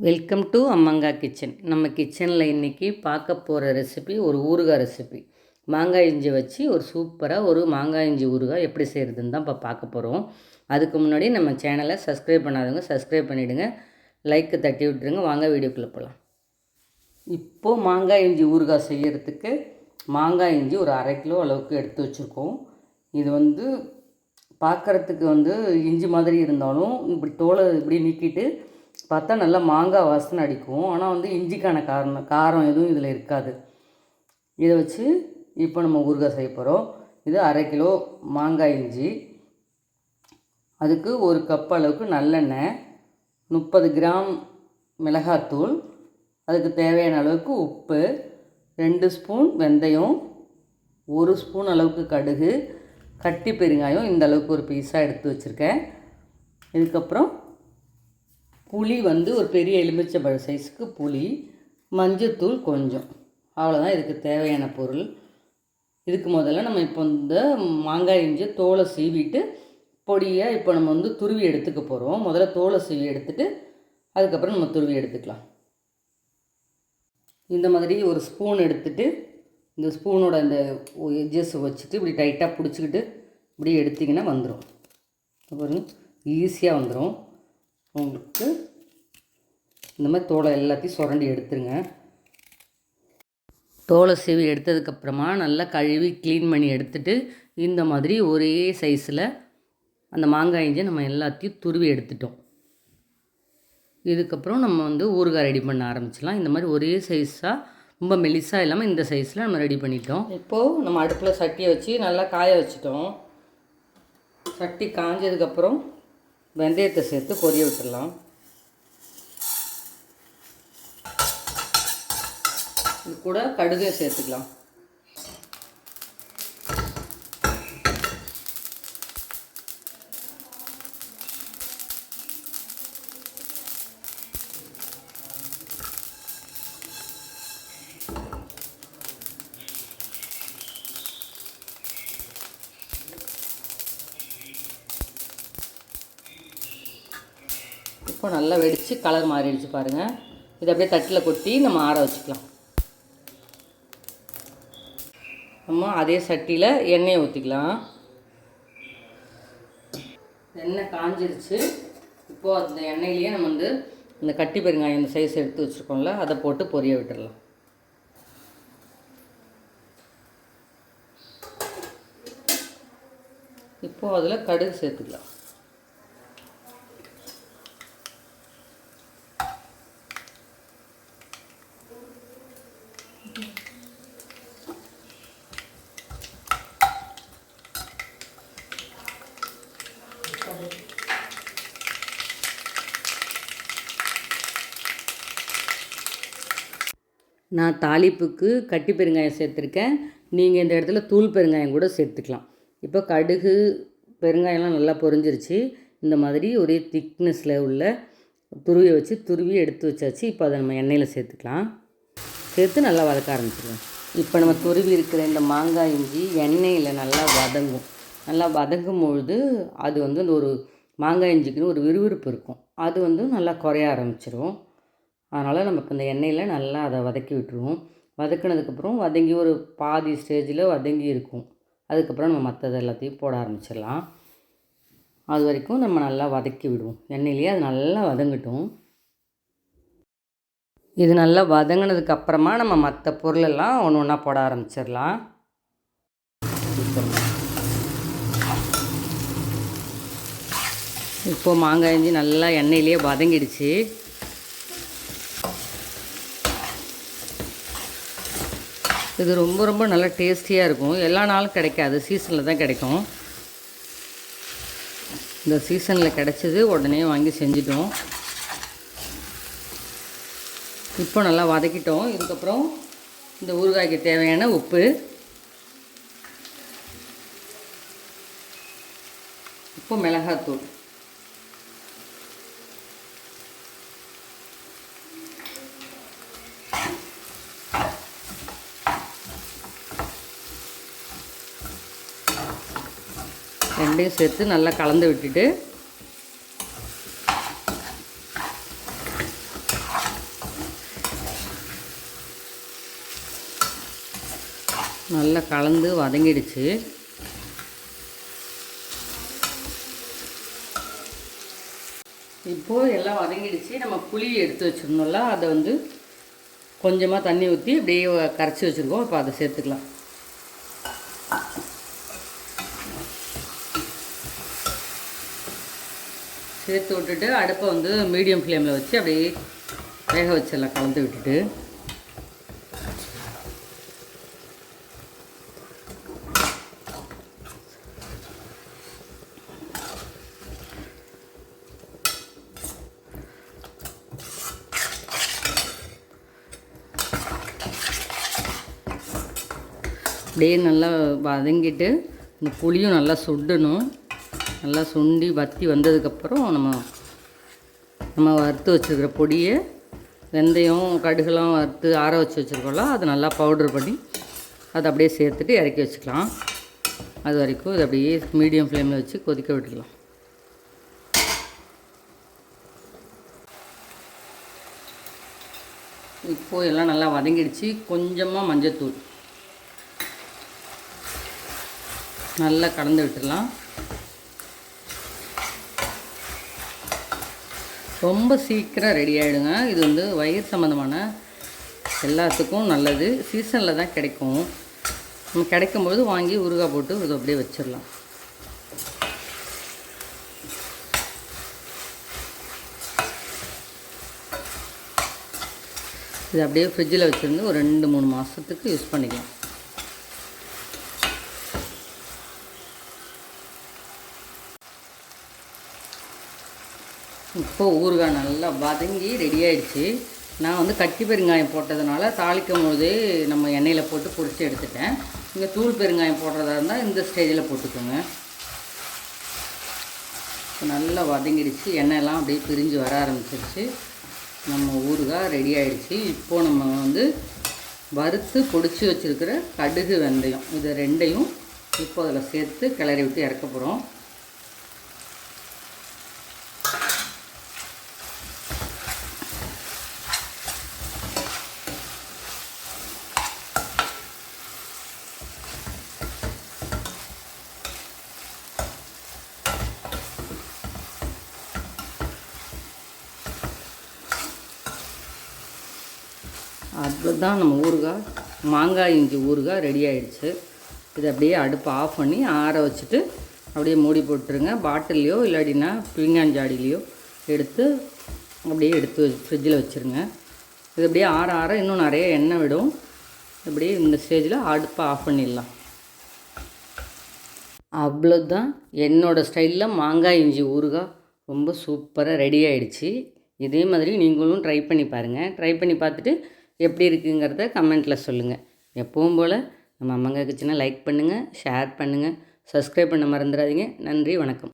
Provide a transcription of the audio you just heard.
Welcome to அம்மங்கா kitchen. நம்ம கிச்சனில் இன்றைக்கி பார்க்க போகிற ரெசிபி ஒரு ஊறுகாய் ரெசிபி. மாங்காய் இஞ்சி வச்சு ஒரு சூப்பராக ஒரு மாங்காய் இஞ்சி ஊறுகாய் எப்படி செய்கிறதுன்னு தான் இப்போ பார்க்க போகிறோம். அதுக்கு முன்னாடி நம்ம சேனலை சப்ஸ்கிரைப் பண்ணாதவங்க சப்ஸ்கிரைப் பண்ணிவிடுங்க, லைக்கு தட்டி விட்டுருங்க. வாங்க வீடியோக்குள்ளே போகலாம். இப்போது மாங்காய் இஞ்சி ஊறுகாய் செய்கிறதுக்கு மாங்காய் இஞ்சி ஒரு 1/2 கிலோ அளவுக்கு எடுத்து வச்சுருக்கோம். இது பார்க்குறதுக்கு இஞ்சி மாதிரி இருந்தாலும் இப்படி தோலை இப்படி நீக்கிட்டு பார்த்தா நல்லா மாங்காய் வாசனை அடிக்கும். ஆனால் இஞ்சிக்கான காரம் எதுவும் இதில் இருக்காது. இதை வச்சு இப்போ நம்ம ஊறுகாய் செய்ய போகிறோம். இது 1/2 கிலோ மாங்காய் இஞ்சி, அதுக்கு 1 கப் அளவுக்கு நல்லெண்ணெய், 30 கிராம் மிளகாத்தூள், அதுக்கு தேவையான அளவுக்கு உப்பு, 2 ஸ்பூன் வெந்தயம், 1 ஸ்பூன் அளவுக்கு கடுகு, கட்டி பெருங்காயம் இந்த அளவுக்கு ஒரு பீஸாக எடுத்து வச்சுருக்கேன். இதுக்கப்புறம் புளி ஒரு பெரிய எலுமிச்சம்பழ சைஸுக்கு புளி, மஞ்சத்தூள் கொஞ்சம், அவ்வளோதான் இதுக்கு தேவையான பொருள். இதுக்கு முதல்ல நம்ம இப்போ இந்த மாங்காய் இஞ்சி தோலை சீவிட்டு பொடியாக இப்போ நம்ம துருவி எடுத்துக்க போகிறோம். முதல்ல தோலை சீவி எடுத்துகிட்டு அதுக்கப்புறம் நம்ம துருவி எடுத்துக்கலாம். இந்த மாதிரி ஒரு ஸ்பூன் எடுத்துகிட்டு இந்த ஸ்பூனோட இந்த எட்ஜஸ் வச்சுட்டு இப்படி டைட்டாக பிடிச்சிக்கிட்டு இப்படி எடுத்திங்கன்னா வந்துடும். பாருங்கள், ஈஸியாக வந்துடும் உங்களுக்கு. இந்த மாதிரி தோலை எல்லாத்தையும் சுரண்டி எடுத்துருங்க. தோலை சீவி எடுத்ததுக்கப்புறமா நல்லா கழுவி க்ளீன் பண்ணி எடுத்துகிட்டு இந்த மாதிரி ஒரே சைஸில் அந்த மாங்காய் இஞ்சி நம்ம எல்லாத்தையும் துருவி எடுத்துட்டோம். இதுக்கப்புறம் நம்ம ஊறுகாய் ரெடி பண்ண ஆரம்பிச்சிடலாம். இந்த மாதிரி ஒரே சைஸாக ரொம்ப மெலிசாக இல்லாமல் இந்த சைஸில் நம்ம ரெடி பண்ணிட்டோம். இப்போது நம்ம அடுப்பில் சட்டியை வச்சு நல்லா காய வச்சிட்டோம். சட்டி காஞ்சதுக்கப்புறம் வெந்தயத்தை சேர்த்து பொரிய விட்டுடலாம். இது கூட கடுகை சேர்த்துக்கலாம். இப்போ நல்லா வெடித்து கலர் மாறிடுச்சு பாருங்கள். இதை அப்படியே தட்டில் கொட்டி நம்ம ஆற வச்சுக்கலாம். நம்ம அதே சட்டியில் எண்ணெயை ஊற்றிக்கலாம். எண்ணெய் காஞ்சிருச்சு. இப்போது அந்த எண்ணெயிலேயே நம்ம இந்த கட்டி பெருங்காயம் இந்த சைஸ் எடுத்து வச்சுருக்கோம்ல அதை போட்டு பொரிய விட்டுடலாம். இப்போது அதில் கடுகு சேர்த்துக்கலாம். நான் தாளிப்புக்கு கட்டி பெருங்காயம் சேர்த்துருக்கேன். நீங்கள் இந்த இடத்துல தூள் பெருங்காயம் கூட சேர்த்துக்கலாம். இப்போ கடுகு பெருங்காயம்லாம் நல்லா பொரிஞ்சிருச்சு. இந்த மாதிரி ஒரே திக்னஸில் உள்ள துருவியை வச்சு துருவி எடுத்து வச்சாச்சு. இப்போ அதை நம்ம எண்ணெயில் சேர்த்துக்கலாம். சேர்த்து நல்லா வதக்க ஆரம்பிச்சிடுவோம். இப்போ நம்ம துருவி இருக்கிற இந்த மாங்காய் இஞ்சி எண்ணெயில் நல்லா வதங்கும். நல்லா வதங்கும் பொழுது அது அந்த ஒரு மாங்காய் இஞ்சிக்குன்னு ஒரு விறுவிறுப்பு இருக்கும். அது நல்லா குறைய ஆரம்பிச்சிடும். அதனால் நமக்கு இந்த எண்ணெயில் நல்லா அதை வதக்கி விட்டுருவோம். வதக்கினதுக்கப்புறம் வதங்கி ஒரு பாதி ஸ்டேஜில் வதங்கி இருக்கும். அதுக்கப்புறம் நம்ம மற்றது எல்லாத்தையும் போட ஆரம்பிச்சிடலாம். அது வரைக்கும் நம்ம நல்லா வதக்கி விடுவோம். எண்ணெயிலேயே அது நல்லா வதங்கட்டும். இது நல்லா வதங்கினதுக்கப்புறமா நம்ம மற்ற பொருளெல்லாம் ஒன்று ஒன்றா போட ஆரம்பிச்சிடலாம். இப்போது மாங்காய் இஞ்சி நல்லா எண்ணெயிலேயே வதங்கிடுச்சு. இது ரொம்ப ரொம்ப நல்லா டேஸ்டியாக இருக்கும். எல்லா நாளும் கிடைக்காது, சீசனில் தான் கிடைக்கும். இந்த சீசனில் கிடச்சது உடனே வாங்கி செஞ்சிட்டோம். இப்போ நல்லா வதக்கிட்டோம். இதுக்கப்புறம் இந்த ஊறுகாய்க்கு தேவையான உப்பு, இப்போ மிளகாத்தூள், ரெண்டையும் சேர்த்து நல்லா கலந்து விட்டுட்டு நல்லா கலந்து வதங்கிடுச்சு. இப்போது எல்லாம் வதங்கிடுச்சு. நம்ம புளி எடுத்து வச்சுருந்தோம்ல, அதை வந்து கொஞ்சமாக தண்ணி ஊற்றி அப்படியே கரைச்சி வச்சுருக்கோம். இப்போ அதை சேர்த்துக்கலாம். சேர்த்து விட்டுட்டு அடுப்பை வந்து மீடியம் ஃப்ளேமில் வச்சு அப்படியே வேக வச்சிடலாம். கலந்து விட்டுட்டு அப்படியே நல்லா வதங்கிட்டு இந்த புளியும் நல்லா சுண்டணும். நல்லா சுண்டி வற்றி வந்ததுக்கப்புறம் நம்ம வறுத்து வச்சுருக்கிற பொடியை, வெந்தயம் கடுகுலாம் வறுத்து ஆற வச்சு வச்சுருக்கோம்ல, அதை நல்லா பவுட்ரு பண்ணி அதை அப்படியே சேர்த்துட்டு இறக்கி வச்சுக்கலாம். அது வரைக்கும் இது அப்படியே மீடியம் ஃப்ளேமில் வச்சு கொதிக்க விட்டுக்கலாம். இப்போது எல்லாம் நல்லா வதங்கிடுச்சு. கொஞ்சமாக மஞ்சத்தூள் நல்லா கலந்து விட்டுடலாம். ரொம்ப சீக்கிரம் ரெடி ஆகிடுங்க. இது வந்து வயிறு சம்மந்தமான எல்லாத்துக்கும் நல்லது. சீசனில் தான் கிடைக்கும். நம்ம கிடைக்கும்போது வாங்கி ஊறுகாய் போட்டு இது அப்படியே வச்சிடலாம். இது அப்படியே ஃப்ரிட்ஜில் வச்சுருந்து ஒரு 2-3 மாதத்துக்கு யூஸ் பண்ணிக்கலாம். இப்போது ஊறுகாய் நல்லா வதங்கி ரெடி ஆகிடுச்சு. நான் வந்து கட்டி பெருங்காயம் போட்டதுனால தாளிக்கும் போதே நம்ம எண்ணெயில் போட்டு பொரித்து எடுத்துட்டேன். நீங்கள் தூள் பெருங்காயம் போடுறதா இருந்தால் இந்த ஸ்டேஜில் போட்டுக்கோங்க. நல்லா வதங்கிடுச்சு. எண்ணெயெல்லாம் அப்படியே பிரிஞ்சு வர ஆரம்பிச்சிருச்சு. நம்ம ஊறுகாய் ரெடி ஆகிடுச்சு. இப்போது நம்ம வந்து வறுத்து பொடிச்சு வச்சுருக்கிற கடுகு வெந்தயம் இது ரெண்டையும் இப்போ அதில் சேர்த்து கிளறி விட்டு இறக்க போகிறோம். அதுதான் நம்ம ஊறுகாய், மாங்காய் இஞ்சி ஊறுகாய் ரெடி ஆகிடுச்சு. இதை அப்படியே அடுப்பை ஆஃப் பண்ணி ஆற வச்சுட்டு அப்படியே மூடி போட்டுருங்க. பாட்டில்லையோ இல்லாட்டினா பீங்காஞ்சாடிலையோ எடுத்து அப்படியே எடுத்து ஃப்ரிட்ஜில் வச்சுருங்க. இது அப்படியே ஆற ஆற இன்னும் நிறைய எண்ணெய் விடும். அப்படியே இந்த ஸ்டேஜில் அடுப்பை ஆஃப் பண்ணிடலாம். அவ்வளோதான், என்னோடய ஸ்டைலில் மாங்காய் இஞ்சி ஊறுகாய் ரொம்ப சூப்பராக ரெடி ஆகிடுச்சு. இதே மாதிரி நீங்களும் ட்ரை பண்ணி பாருங்கள். ட்ரை பண்ணி பார்த்துட்டு எப்படி இருக்குங்கிறத கமெண்ட்டில் சொல்லுங்கள். எப்பவும் போல் நம்ம அம்மங்கா கிச்சனை லைக் பண்ணுங்கள், ஷேர் பண்ணுங்கள், சப்ஸ்கிரைப் பண்ண மறந்துடாதீங்க. நன்றி, வணக்கம்.